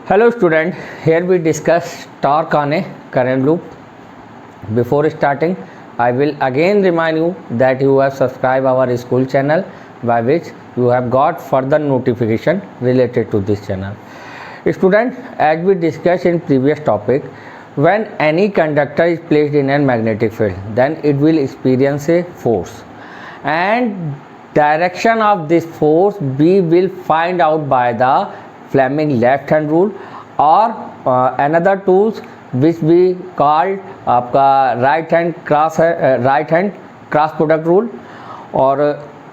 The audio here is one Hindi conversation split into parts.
Hello student, here we discuss torque on a current loop. Before starting, I will again remind you that you have subscribed our school channel by which you have got further notification related to this channel. Student, as we discussed in previous topic, when any conductor is placed in a magnetic field, then it will experience a force, and direction of this force we will find out by the Fleming left hand rule और another tools which we called आपका right hand cross product rule. और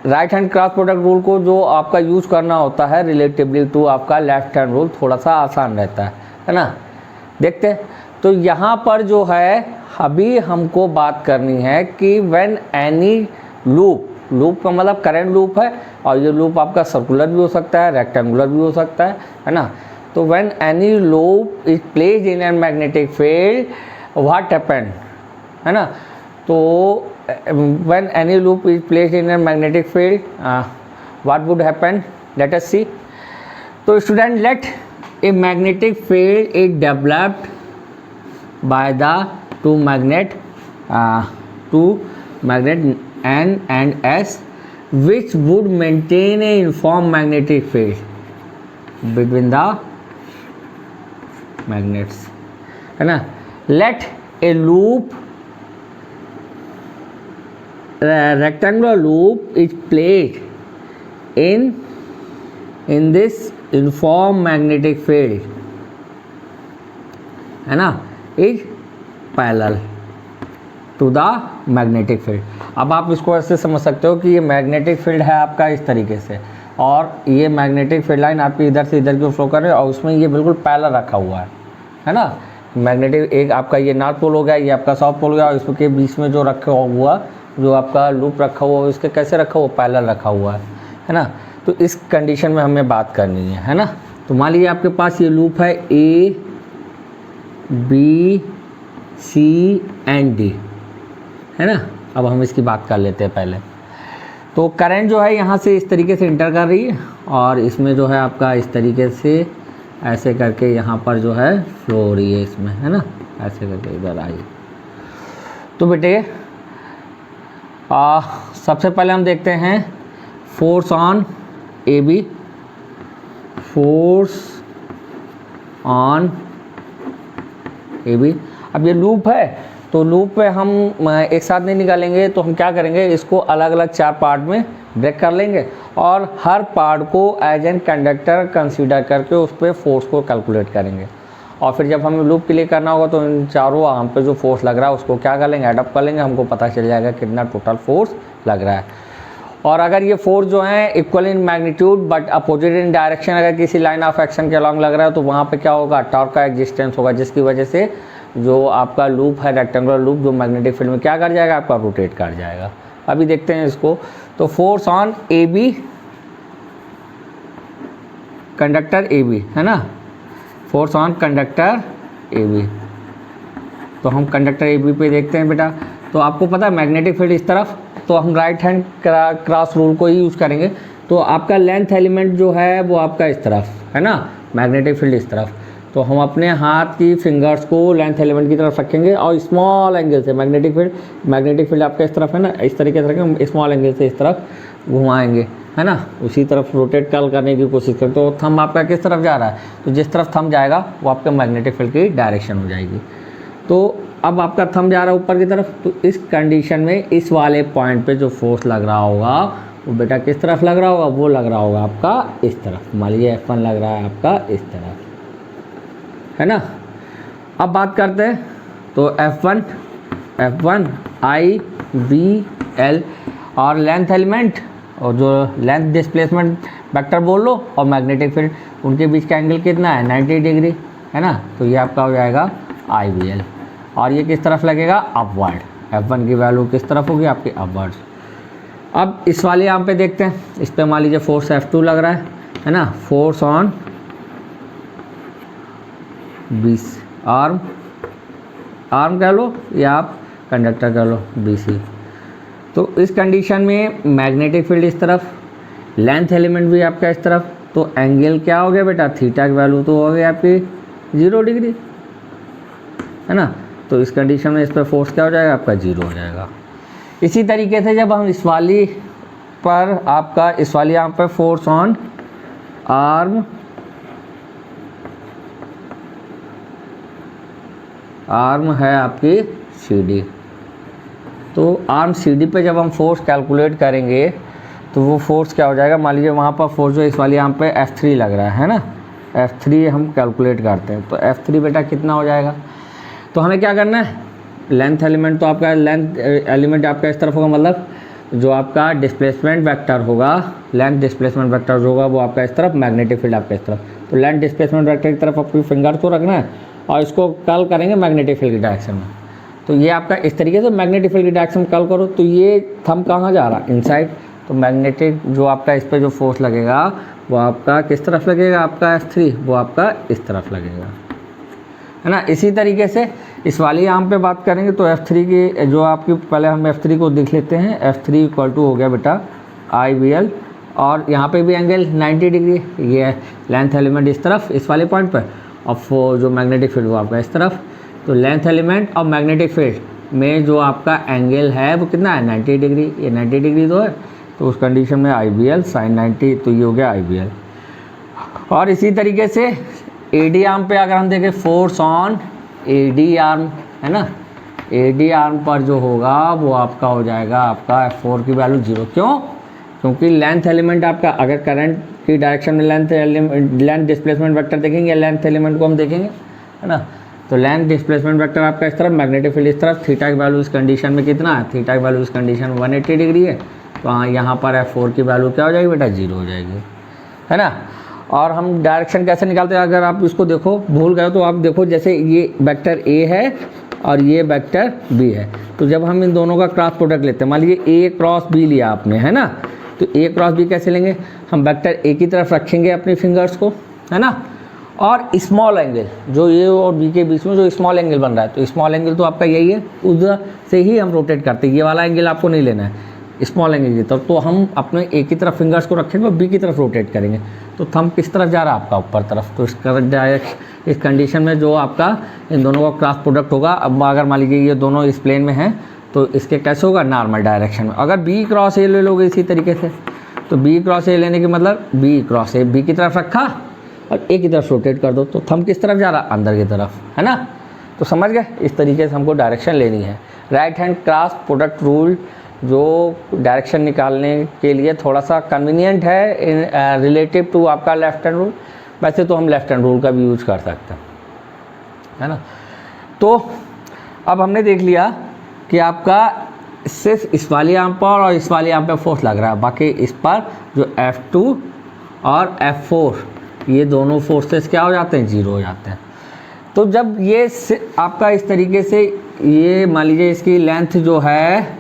right hand cross product rule को जो आपका यूज़ करना होता है रिलेटिवली टू आपका लेफ्ट हैंड रूल थोड़ा सा आसान रहता है ना। देखते हैं, तो यहाँ पर जो है अभी हमको बात करनी है कि व्हेन एनी लूप का मतलब करंट लूप है, और ये लूप आपका सर्कुलर भी हो सकता है, रेक्टेंगुलर भी हो सकता है ना। तो when any loop is placed in an magnetic field what happen, है ना। तो when any loop is placed in an magnetic field what would happen, let us see. तो student, let a magnetic field is developed by the two magnet N and S which would maintain a uniform magnetic field between the magnets, है ना। Let a loop, rectangular loop is placed in this uniform magnetic field, है ना, is parallel to the magnetic field. अब आप इसको ऐसे समझ सकते हो कि ये मैग्नेटिक फील्ड है आपका इस तरीके से, और ये मैग्नेटिक फील्ड लाइन आपकी इधर से इधर की फ्लो कर रही है, और उसमें ये बिल्कुल पैरेलल रखा हुआ है ना। मैग्नेटिक एक आपका ये नॉर्थ पोल हो गया, ये आपका साउथ पोल हो गया, और इसके बीच में जो रखा हुआ जो आपका लूप रखा हुआ इसके कैसे रखा हुआ, पैरेलल रखा हुआ है ना। तो इस कंडीशन में हमें बात करनी है ना। तो मान लीजिए आपके पास ये लूप है A B C and D, है ना। अब हम इसकी बात कर लेते हैं पहले। तो करंट जो है यहाँ से इस तरीके से इंटर कर रही है, और इसमें जो है आपका इस तरीके से ऐसे करके यहाँ पर जो है फ्लो हो रही है इसमें, है ना, ऐसे करके इधर आई। तो बेटे सबसे पहले हम देखते हैं force on AB, force on AB। अब ये लूप है, तो लूप पे हम एक साथ नहीं निकालेंगे, तो हम क्या करेंगे, इसको अलग अलग 4 पार्ट में ब्रेक कर लेंगे, और हर पार्ट को एज एन कंडक्टर कंसीडर करके उस पर फोर्स को कैलकुलेट करेंगे। और फिर जब हमें लूप क्लियर करना होगा तो इन चारों आर्म पे जो फोर्स लग रहा है उसको क्या कर लेंगे, एडअप कर लेंगे, हमको पता चल जाएगा कितना टोटल फोर्स लग रहा है। और अगर ये फोर्स जो है equal in magnitude but opposite in direction अगर किसी लाइन ऑफ एक्शन के अलॉन्ग लग रहा है, तो वहाँ पे क्या होगा, टॉर्क का एग्जिस्टेंस होगा, जिसकी वजह से जो आपका लूप है रेक्टेंगुलर लूप जो मैग्नेटिक फील्ड में क्या कर जाएगा, आपका रोटेट कर जाएगा। अभी देखते हैं इसको। तो force on AB, conductor AB, है ना, फोर्स ऑन कंडक्टर AB। तो हम कंडक्टर AB पे देखते हैं बेटा। तो आपको पता है मैग्नेटिक फील्ड इस तरफ, तो हम राइट हैंड क्रॉस रूल को ही यूज़ करेंगे। तो आपका लेंथ एलिमेंट जो है वो आपका इस तरफ, है ना, मैग्नेटिक फील्ड इस तरफ। तो हम अपने हाथ की फिंगर्स को लेंथ एलिमेंट की तरफ रखेंगे, और स्मॉल एंगल से मैग्नेटिक फील्ड आपका इस तरफ है ना, इस तरीके से रखेंगे, स्मॉल एंगल से इस तरफ घुमाएंगे, है ना, उसी तरफ रोटेट करने की कोशिश करें। तो थंब आपका किस तरफ जा रहा है, तो जिस तरफ थंब जाएगा वो आपके मैग्नेटिक फील्ड की डायरेक्शन हो जाएगी। तो अब आपका थंब जा रहा है ऊपर की तरफ, तो इस कंडीशन में इस वाले पॉइंट पर जो फोर्स लग रहा होगा वो बेटा किस तरफ लग रहा होगा, वो लग रहा होगा आपका इस तरफ। मान लीजिए F1 लग रहा है आपका इस तरफ, है ना। अब बात करते हैं, तो F1 IBL, और लेंथ एलिमेंट और जो लेंथ डिस्प्लेसमेंट वेक्टर बोल लो, और मैग्नेटिक फील्ड, उनके बीच का एंगल कितना है, 90 डिग्री, है ना। तो ये आपका हो जाएगा IBL, और ये किस तरफ लगेगा, अपवर्ड। F1 की वैल्यू किस तरफ होगी, आपकी अपवर्ड। अब इस वाले यहाँ पे देखते हैं, इस पे मान लीजिए फोर्स F2 लग रहा है ना, फोर्स ऑन BC, आर्म कह लो या आप कंडक्टर कह लो BC। तो इस कंडीशन में मैग्नेटिक फील्ड इस तरफ, लेंथ एलिमेंट भी आपका इस तरफ, तो एंगल क्या हो गया बेटा, थीटा की वैल्यू तो हो गई आपकी 0 डिग्री, है ना। तो इस कंडीशन में इस पर फोर्स क्या हो जाएगा आपका, 0 हो जाएगा। इसी तरीके से जब हम इस वाली पर आपका इस वाली यहाँ पर फोर्स ऑन आर्म है आपकी CD, तो आर्म CD पे जब हम फोर्स कैलकुलेट करेंगे तो वो फोर्स क्या हो जाएगा, मान लीजिए वहाँ पर फोर्स जो इस वाली यहाँ पे F3 लग रहा है ना, F3 हम कैलकुलेट करते हैं, तो F3 बेटा कितना हो जाएगा। तो हमें क्या करना है, लेंथ एलिमेंट, तो आपका लेंथ एलिमेंट आपका इस तरफ होगा, मतलब जो आपका डिस्प्लेसमेंट वेक्टर होगा, लेंथ डिस्प्लेसमेंट वेक्टर होगा वो आपका इस तरफ, मैग्नेटिक फील्ड आपका इस तरफ। तो लेंथ डिस्प्लेसमेंट वेक्टर की तरफ अपनी फिंगर को रखना है और इसको कल करेंगे मैग्नेटिक फील्ड की डायरेक्शन में। तो ये आपका इस तरीके से मैग्नेटिक फील्ड की डायरेक्शन में कल करो, तो ये थंब कहाँ जा रहा है, इनसाइड। तो मैग्नेटिक जो आपका इस पर जो फोर्स लगेगा वो आपका किस तरफ लगेगा, आपका F3 वो आपका इस तरफ लगेगा, है ना। इसी तरीके से इस वाली आर्म पे बात करेंगे तो F3 की जो आपकी, पहले हम F3 को देख लेते हैं। F3 इक्वल टू हो गया बेटा IVL, और यहाँ पे भी एंगल 90 डिग्री, ये लेंथ एलिमेंट इस तरफ इस वाले पॉइंट पर, और जो मैग्नेटिक फील्ड वो आपका इस तरफ। तो लेंथ एलिमेंट और मैग्नेटिक फील्ड में जो आपका एंगल है वो कितना है, 90 डिग्री, ये 90 डिग्री तो है, तो उस कंडीशन में IVL sin 90, तो ये हो गया IVL। और इसी तरीके से AD आर्म पे अगर हम देखें, फोर्स ऑन AD आर्म, है ना, AD आर्म पर जो होगा वो आपका हो जाएगा आपका F4 की वैल्यू 0। क्यों, क्योंकि लेंथ एलिमेंट आपका, अगर करंट की डायरेक्शन में लेंथ डिस्प्लेसमेंट वेक्टर देखेंगे, लेंथ एलिमेंट को हम देखेंगे, है ना, तो लेंथ डिस्प्लेसमेंट वेक्टर आपका इस तरफ, मैग्नेटिक फील्ड इस तरफ, थीटा की वैल्यू इस कंडीशन में कितना है, थीटा की वैल्यू इस कंडीशन में 180 डिग्री है, तो हाँ यहाँ पर F4 की वैल्यू क्या हो जाएगी बेटा, 0 हो जाएगी, है ना। और हम डायरेक्शन कैसे निकालते हैं, अगर आप इसको देखो, भूल गए तो आप देखो, जैसे ये वेक्टर A है और ये वेक्टर B है, तो जब हम इन दोनों का क्रॉस प्रोडक्ट लेते हैं, मान लीजिए A क्रॉस B लिया आपने, है ना, तो A क्रॉस B कैसे लेंगे, हम वेक्टर A की तरफ रखेंगे अपनी फिंगर्स को, है ना, और स्मॉल एंगल जो A और B के बीच में जो स्मॉल एंगल बन रहा है, तो स्मॉल एंगल तो आपका यही है, उधर से ही हम रोटेट करते हैं, ये वाला एंगल आपको नहीं लेना है, स्मॉल एंगल की तरफ। तो हम अपने A की तरफ फिंगर्स को रखेंगे और B की तरफ रोटेट करेंगे, तो थंब किस तरफ जा रहा है आपका, ऊपर तरफ। तो इस कंडीशन में जो आपका इन दोनों का क्रॉस प्रोडक्ट होगा, अब अगर मान लीजिए ये दोनों इस प्लेन में हैं तो इसके कैसे होगा, नॉर्मल डायरेक्शन में। अगर B क्रॉस A ले लोगे इसी तरीके से, तो B क्रॉस A लेने के मतलब B क्रॉस A B की तरफ रखा और A की तरफ रोटेट कर दो, तो थंब किस तरफ जा रहा है, अंदर की तरफ, है ना। तो समझ गए, इस तरीके से हमको डायरेक्शन लेनी है। Right hand cross product rule जो डायरेक्शन निकालने के लिए थोड़ा सा कन्वीनियंट है रिलेटिव टू आपका लेफ्ट हैंड रूल, वैसे तो हम लेफ्ट हैंड रूल का भी यूज कर सकते हैं, है ना। तो अब हमने देख लिया कि आपका सिर्फ इस वाली आर्म पर और इस वाली आर्म पर फोर्स लग रहा है, बाकी इस पर जो F2 और F4 ये दोनों फोर्सेस क्या हो जाते हैं, 0 हो जाते हैं। तो जब ये आपका इस तरीके से, ये मान लीजिए इसकी लेंथ जो है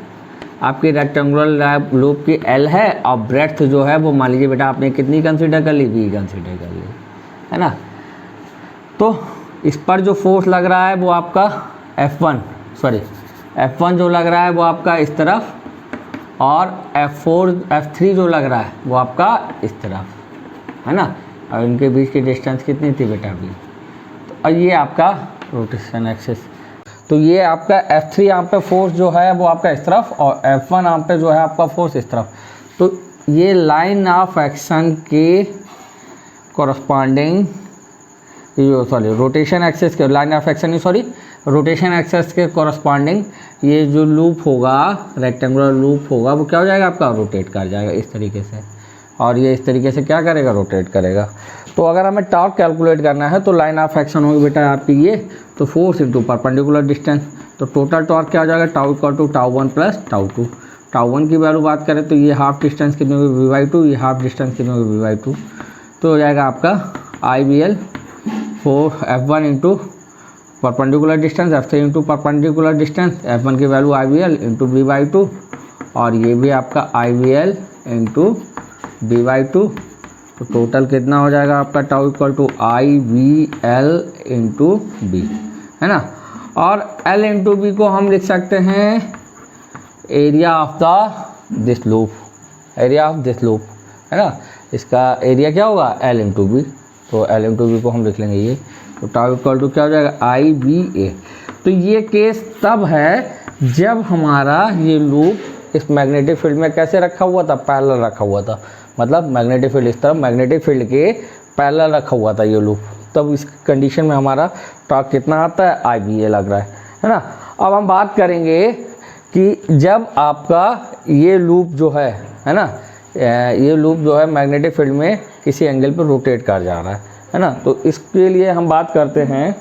आपकी रेक्टेंगुलर लूप की L है, और ब्रेड्थ जो है वो मान लीजिए बेटा आपने कितनी कंसीडर कर ली, V कंसीडर कर ली, है ना। तो इस पर जो फोर्स लग रहा है वो आपका F1 जो लग रहा है वो आपका इस तरफ, और F3 जो लग रहा है वो आपका इस तरफ, है ना। और इनके बीच की डिस्टेंस कितनी थी बेटा, V। तो और ये आपका रोटेशन एक्सिस, तो ये आपका F3 आर्म पे फोर्स जो है वो आपका इस तरफ, और F1 आर्म पे जो है आपका फोर्स इस तरफ। तो ये लाइन ऑफ एक्शन के कॉरस्पॉन्डिंग, रोटेशन एक्सिस के line of action rotation axis के कॉरस्पॉन्डिंग ये जो लूप होगा, रेक्टेंगुलर लूप होगा, वो क्या हो जाएगा आपका, रोटेट कर जाएगा इस तरीके से, और ये इस तरीके से क्या करेगा, रोटेट करेगा। तो अगर हमें टॉर्क कैलकुलेट करना है तो लाइन ऑफ एक्शन होगी बेटा आपकी ये, तो फोर्स इंटू परपेंडिकुलर डिस्टेंस, तो टोटल टॉर्क क्या हो जाएगा, टाउ इक्वल टू टाउ1 प्लस टाउ2। टाउ1 की वैल्यू बात करें तो ये हाफ डिस्टेंस कितनी होगी, V/2, ये हाफ डिस्टेंस कितनी होगी, V/2। तो हो जाएगा आपका IVL four F1 into perpendicular distance, F3 into perpendicular distance, F1 की वैल्यू IVL इंटू V/2, और ये भी आपका IVL इंटू V/2। तो टोटल कितना हो जाएगा आपका, tau equal to IVL into B, है ना। और L इंटू B को हम लिख सकते हैं एरिया ऑफ दिस लूप, है ना। इसका एरिया क्या होगा L इंटू बी, तो L इंटू बी को हम लिख लेंगे ये, तो टाउ इक्वल टू क्या हो जाएगा IBA। तो ये केस तब है जब हमारा ये लूप इस मैग्नेटिक फील्ड में कैसे रखा हुआ था, पैरेलल रखा हुआ था, मतलब मैग्नेटिक फील्ड इस तरफ मैग्नेटिक फील्ड के पैरेलल रखा हुआ था ये लूप, तब इस कंडीशन में हमारा टॉर्क कितना आता है IBA लग रहा है ना। अब हम बात करेंगे कि जब आपका ये लूप जो है ना, ये लूप जो है मैग्नेटिक फील्ड में किसी एंगल पर रोटेट कर जा रहा है ना, तो इसके लिए हम बात करते हैं,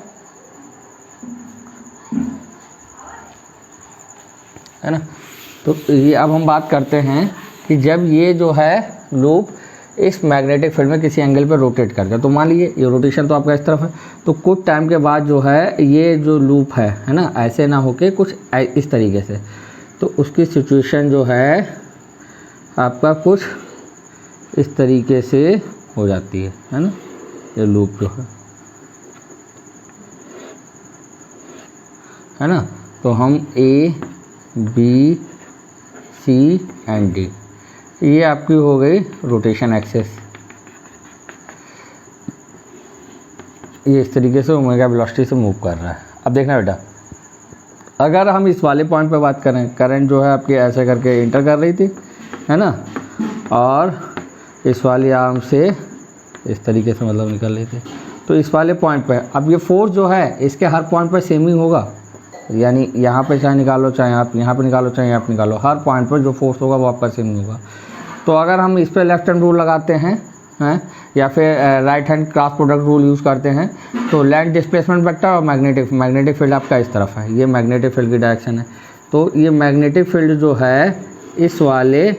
है ना। तो ये अब हम बात करते हैं कि जब ये जो है लूप इस मैग्नेटिक फील्ड में किसी एंगल पर रोटेट कर गया, तो मान लीजिए ये रोटेशन तो आपका इस तरफ है, तो कुछ टाइम के बाद जो है ये जो लूप है ना, ऐसे ना होके कुछ इस तरीके से, तो उसकी सिचुएशन जो है आपका कुछ इस तरीके से हो जाती है ना, ये लूप जो है ना। तो हम A B C and D, ये आपकी हो गई रोटेशन एक्सेस, ये इस तरीके से ओमेगा वेलोसिटी से मूव कर रहा है। अब देखना बेटा, अगर हम इस वाले पॉइंट पे बात करें, करंट जो है आपकी ऐसे करके इंटर कर रही थी, है ना, और इस वाली आर्म से इस तरीके से मतलब निकल रही थी, तो इस वाले पॉइंट पे अब ये फोर्स जो है इसके हर पॉइंट पे सेम ही होगा, यानी यहाँ पे चाहे निकालो, चाहे आप यहाँ पे निकालो, चाहे यहाँ पे निकालो, हर पॉइंट पर जो फोर्स होगा वो आपका सेम होगा। तो अगर हम इस पर लेफ्ट हैंड रूल लगाते हैं या फिर right hand cross product rule use करते हैं, तो लैंड डिस्प्लेसमेंट वेक्टर और मैग्नेटिक फील्ड आपका इस तरफ है, ये मैग्नेटिक फील्ड की डायरेक्शन है। तो ये मैग्नेटिक फील्ड जो है इस वाले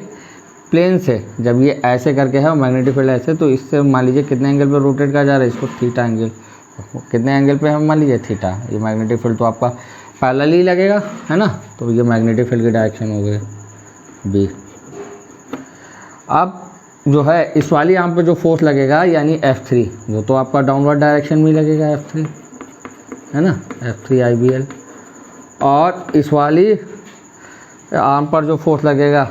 प्लेन से जब ये ऐसे करके है और मैग्नेटिक फील्ड ऐसे, तो इससे मान लीजिए कितने एंगल पर रोटेट कर जा रहा है, इसको थीटा एंगल, कितने एंगल पे हम मान लीजिए थीटा, ये मैग्नेटिक फील्ड तो आपका पैरेलल ही लगेगा, है ना। तो ये मैग्नेटिक फील्ड की डायरेक्शन हो गई B। अब जो है इस वाली आर्म पे जो फोर्स लगेगा यानी F3, वो तो आपका डाउनवर्ड डायरेक्शन में लगेगा F3, है ना, F3 IBL। और इस वाली आर्म पर जो फोर्स लगेगा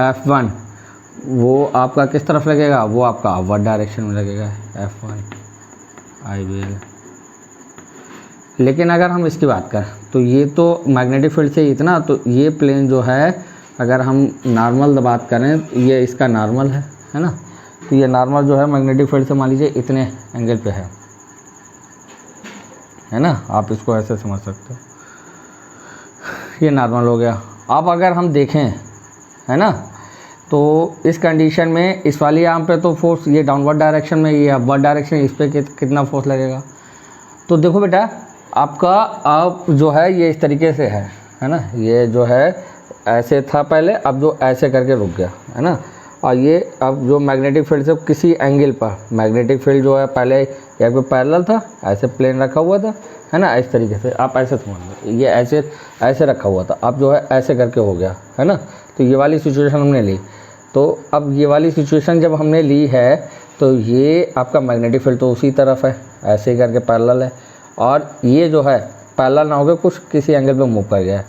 F1, वो आपका किस तरफ लगेगा, वो आपका अपवर्ड डायरेक्शन में लगेगा F1 IBL। लेकिन अगर हम इसकी बात करें तो ये तो मैग्नेटिक फील्ड से इतना, तो ये प्लेन जो है अगर हम नॉर्मल बात करें, ये इसका नॉर्मल है ना, तो ये नॉर्मल जो है मैग्नेटिक फील्ड से मान लीजिए इतने एंगल पे है ना, आप इसको ऐसे समझ सकते हो, ये नॉर्मल हो गया। अब अगर हम देखें, है ना, तो इस कंडीशन में इस वाली आर्म पे तो फोर्स ये डाउनवर्ड डायरेक्शन में, ये अपवर्ड डायरेक्शन, इस पर कितना फोर्स लगेगा। तो देखो बेटा, आपका अब जो है ये इस तरीके से है ना, ये जो है ऐसे था पहले, अब जो ऐसे करके रुक गया, है ना। और ये अब जो मैग्नेटिक फील्ड से किसी एंगल पर, मैग्नेटिक फील्ड जो है पहले यहाँ पे पैरेलल था, ऐसे प्लेन रखा हुआ था, है ना, इस तरीके से आप ऐसे समझ लो, ये ऐसे रखा हुआ था, अब जो है ऐसे करके हो गया, है ना। तो ये वाली सिचुएशन हमने ली, तो अब ये वाली सिचुएशन जब हमने ली है, तो ये आपका मैग्नेटिक फील्ड तो उसी तरफ है, ऐसे करके पैरेलल है, और ये जो है पैरेलल ना होकर कुछ किसी एंगल पे मूव कर गया है।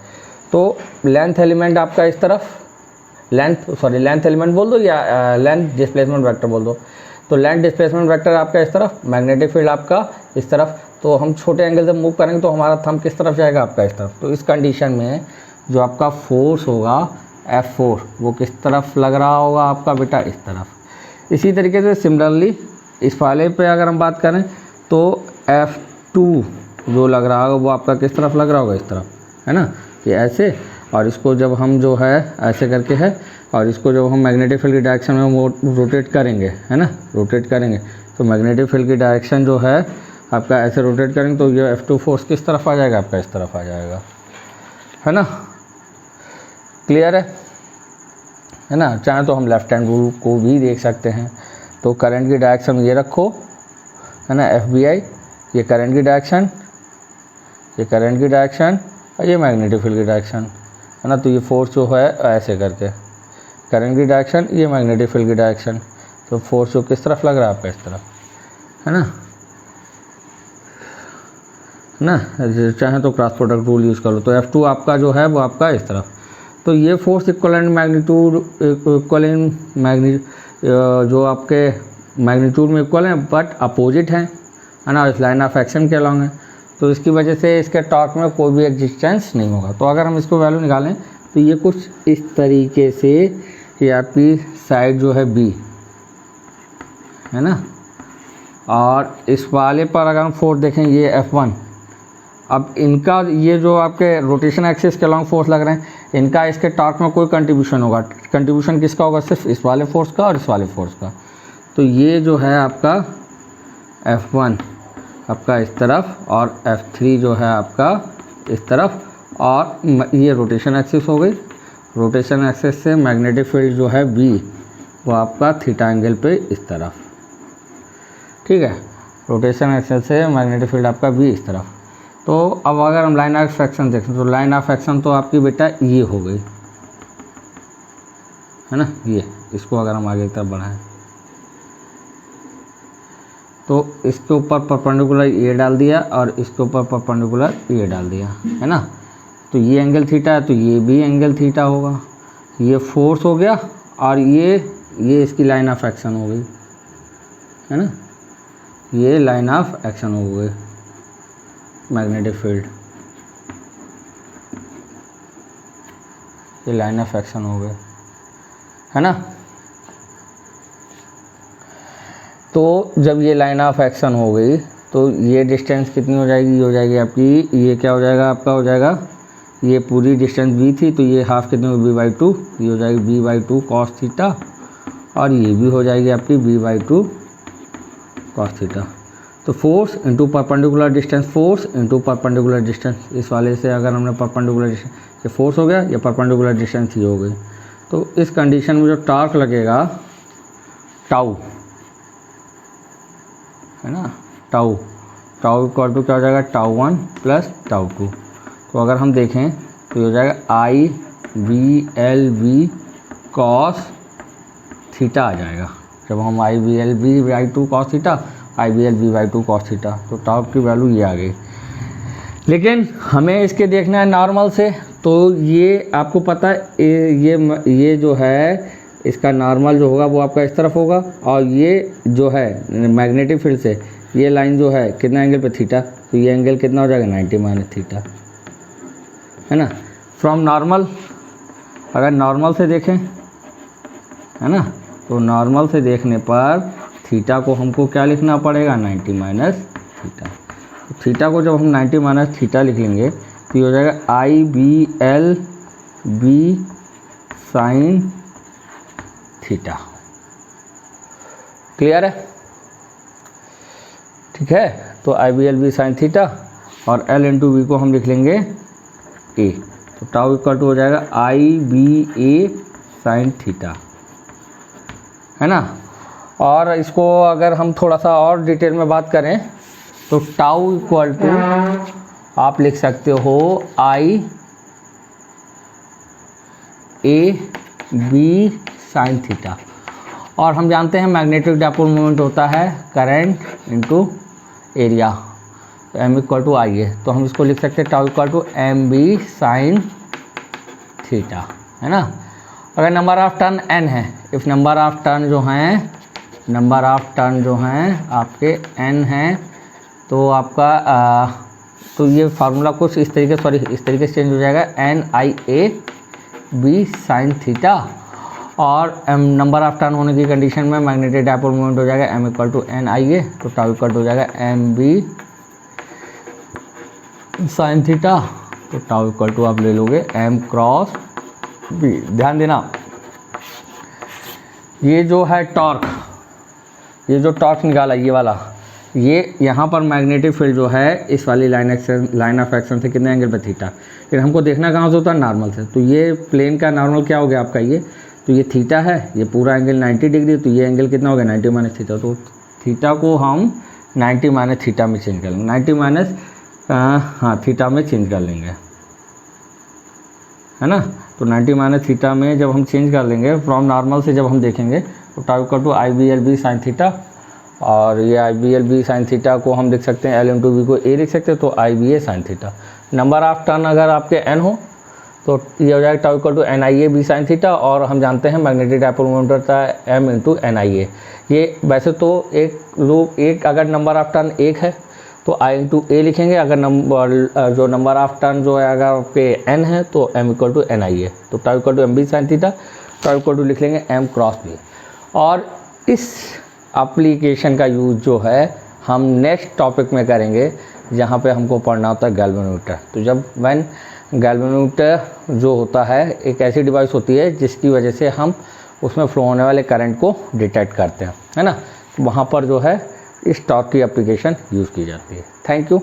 तो लेंथ एलिमेंट आपका इस तरफ, लेंथ एलिमेंट बोल दो या लेंथ डिस्प्लेसमेंट वेक्टर बोल दो, तो लेंथ डिस्प्लेसमेंट वेक्टर आपका इस तरफ, मैग्नेटिक फील्ड आपका इस तरफ। तो हम छोटे एंगल से मूव करेंगे तो हमारा थंब किस तरफ जाएगा, आपका इस तरफ। तो इस कंडीशन में जो आपका फोर्स होगा F4, वो किस तरफ लग रहा होगा आपका बेटा, इस तरफ। इसी तरीके से सिमिलरली इस वाले पे अगर हम बात करें तो F2 जो लग रहा होगा वो आपका किस तरफ लग रहा होगा, इस तरफ, है ना, ये ऐसे। और इसको जब हम जो है ऐसे करके है, और इसको जब हम मैग्नेटिक फील्ड की डायरेक्शन में वो रोटेट करेंगे, है ना, रोटेट करेंगे, तो मैग्नेटिक फील्ड की डायरेक्शन जो है आपका ऐसे रोटेट करेंगे, तो ये F2 फोर्स किस तरफ आ जाएगा, आपका इस तरफ आ जाएगा, है ना। क्लियर है ना। चाहे तो हम लेफ्ट हैंड रूल को भी देख सकते हैं। तो करंट की डायरेक्शन ये रखो, है ना, FBI, ये करंट की डायरेक्शन, ये करंट की डायरेक्शन, और ये मैग्नेटिक फील्ड की डायरेक्शन, है ना। तो ये फोर्स जो है ऐसे करके, करंट की डायरेक्शन, ये मैग्नेटिक फील्ड की डायरेक्शन, तो फोर्स जो किस तरफ लग रहा है, आपका इस तरफ, है ना, चाहे तो क्रॉस प्रोडक्ट रूल यूज़ कर लो। तो F2 आपका जो है वो आपका इस तरफ। तो ये फोर्स इक्वलेंट मैग्नीट्यूड, जो आपके मैग्नीट्यूड में इक्वल हैं बट अपोजिट हैं, है ना, इस लाइन ऑफ एक्शन के अलॉन्ग है, तो इसकी वजह से इसके टॉर्क में कोई भी एग्जिस्टेंस नहीं होगा। तो अगर हम इसको वैल्यू निकालें तो ये कुछ इस तरीके से, ये आपकी साइड जो है बी है ना, और इस वाले पर अगर हम फोर्स देखें ये F1, अब इनका ये जो आपके रोटेशन एक्सिस के अलॉन्ग फोर्स लग रहे हैं, इनका इसके टॉर्क में कोई कंट्रीब्यूशन होगा। कंट्रीब्यूशन किसका होगा? सिर्फ इस वाले फोर्स का और इस वाले फोर्स का। तो ये जो है आपका F1 आपका इस तरफ और F3 जो है आपका इस तरफ, और ये रोटेशन एक्सिस हो गई। रोटेशन एक्सिस से मैग्नेटिक फील्ड जो है B वो आपका थीटा एंगल पे इस तरफ, ठीक है। रोटेशन एक्सिस से मैग्नेटिक फील्ड आपका B इस तरफ। तो अब अगर हम लाइन ऑफ एक्शन देखें तो लाइन ऑफ एक्शन तो आपकी बेटा ये हो गई, है ना, ये इसको अगर हम आगे की तरफ बढ़ाएं तो इसके ऊपर परपेंडिकुलर ये डाल दिया और इसके ऊपर परपेंडिकुलर ये डाल दिया, है ना। तो ये एंगल थीटा है तो ये भी एंगल थीटा होगा। ये फोर्स हो गया और ये इसकी लाइन ऑफ एक्शन हो गई, है ना, ये लाइन ऑफ एक्शन हो गई मैग्नेटिक फील्ड, ये लाइन ऑफ एक्शन हो गए, है ना। तो जब ये लाइन ऑफ एक्शन हो गई तो ये डिस्टेंस कितनी हो जाएगी? ये हो जाएगी आपकी, ये क्या हो जाएगा आपका, हो जाएगा ये पूरी डिस्टेंस b थी तो ये हाफ कितनी होगी b/2, ये हो जाएगी b/2 cos थीटा, और ये भी हो जाएगी आपकी b/2 cos थीटा। तो force into perpendicular distance, force into perpendicular distance, इस वाले से अगर हमने परपेंडिकुलर डिस्टेंस, ये फोर्स हो गया, ये परपेंडिकुलर डिस्टेंस ही हो गई। तो इस कंडीशन में जो टॉर्क लगेगा टाउ, है ना, टाउ इक्वल टू क्या हो जाएगा, टाउ1 प्लस टाउ2। तो अगर हम देखें तो ये हो जाएगा IVLV cos थीटा आ जाएगा। जब हम IVLV/2 cos theta, IVLV/2 cos theta, तो टाउ की वैल्यू ये आ गई। लेकिन हमें इसके देखना है नॉर्मल से, तो ये आपको पता है ये जो है इसका नॉर्मल जो होगा वो आपका इस तरफ होगा, और ये जो है मैग्नेटिक फील्ड से ये लाइन जो है कितना एंगल पे, थीटा, तो ये एंगल कितना हो जाएगा 90 माइनस थीटा, है ना। फ्रॉम नॉर्मल, अगर नॉर्मल से देखें, है ना, तो नॉर्मल से देखने पर थीटा को हमको क्या लिखना पड़ेगा, 90 माइनस थीटा। तो थीटा को जब हम 90 माइनस थीटा लिख लेंगे तो ये हो जाएगा IVLV साइन थीटा। क्लियर है? ठीक है, तो IVLV साइन थीटा और L इंटू वी को हम लिख लेंगे A, तो टाउ इक्वल टू हो जाएगा IVA साइन थीटा, है ना। और इसको अगर हम थोड़ा सा और डिटेल में बात करें तो टाउ इक्वल टू आप लिख सकते हो IAB साइन थीटा, और हम जानते हैं मैग्नेटिक डायपोल मोमेंट होता है करंट इनटू एरिया, तो M इक्वल टू IA, तो हम इसको लिख सकते हैं tau equal to MB sine theta, है ना। अगर नंबर ऑफ टर्न n है, इफ नंबर ऑफ टर्न जो हैं आपके n हैं, तो आपका तो ये फार्मूला कुछ इस तरीके से चेंज हो जाएगा, NIAB साइन थीटा, और नंबर ऑफ टर्न होने की कंडीशन में मैग्नेटिक डायपोल मोमेंट हो जाएगा M इक्वल टू NIA, तो टाउ इक्वल टू हो जाएगा MB साइन थीटा, तो टाउ इक्वल टू आप ले लोगे M क्रॉस B। ध्यान देना, ये जो है टॉर्क, ये जो टॉर्क निकाला ये वाला, ये यहाँ पर मैग्नेटिक फील्ड जो है इस वाली लाइन ऑफ एक्शन से कितने एंगल पे, थीटा। लेकिन हमको देखना कहाँ से होता है, नॉर्मल से। तो ये प्लेन का नॉर्मल क्या हो गया आपका, ये तो ये थीटा है, ये पूरा एंगल 90 डिग्री, तो ये एंगल कितना हो गया 90 माइनस थीटा। तो थीटा को हम 90 माइनस थीटा में चेंज कर लेंगे, 90 माइनस थीटा में चेंज कर लेंगे, है ना। तो 90 माइनस थीटा में जब हम चेंज कर लेंगे फ्रॉम नॉर्मल से, जब हम देखेंगे तो tau equal to IVLV sine theta, और ये IVLV साइन थीटा को हम लिख सकते हैं L इंटू वी को A लिख सकते हैं, तो IVA sine theta. Number of turn अगर आपके n हो तो ये हो जाएगा tau equal to NIA B sin theta, और हम जानते हैं मैग्नेटिक डायपोल मोमेंट होता है M इंटू NIA। ये वैसे तो एक अगर नंबर ऑफ टर्न एक है तो I इंटू A लिखेंगे, अगर जो नंबर ऑफ टर्न जो है अगर आपके N है तो M इक्वल टू NIA। तो tau equal to MB sin theta, tau equal to लिख लेंगे M क्रॉस B। और इस एप्लीकेशन का यूज़ जो है हम नेक्स्ट टॉपिक में करेंगे, जहाँ पे हमको पढ़ना होता है गैल्वेनोमीटर। तो जब गैल्वेनोमीटर जो होता है एक ऐसी डिवाइस होती है जिसकी वजह से हम उसमें फ्लो होने वाले करंट को डिटेक्ट करते हैं, है ना। वहाँ पर जो है इस टॉर्क की एप्लीकेशन यूज़ की जाती है। Thank you.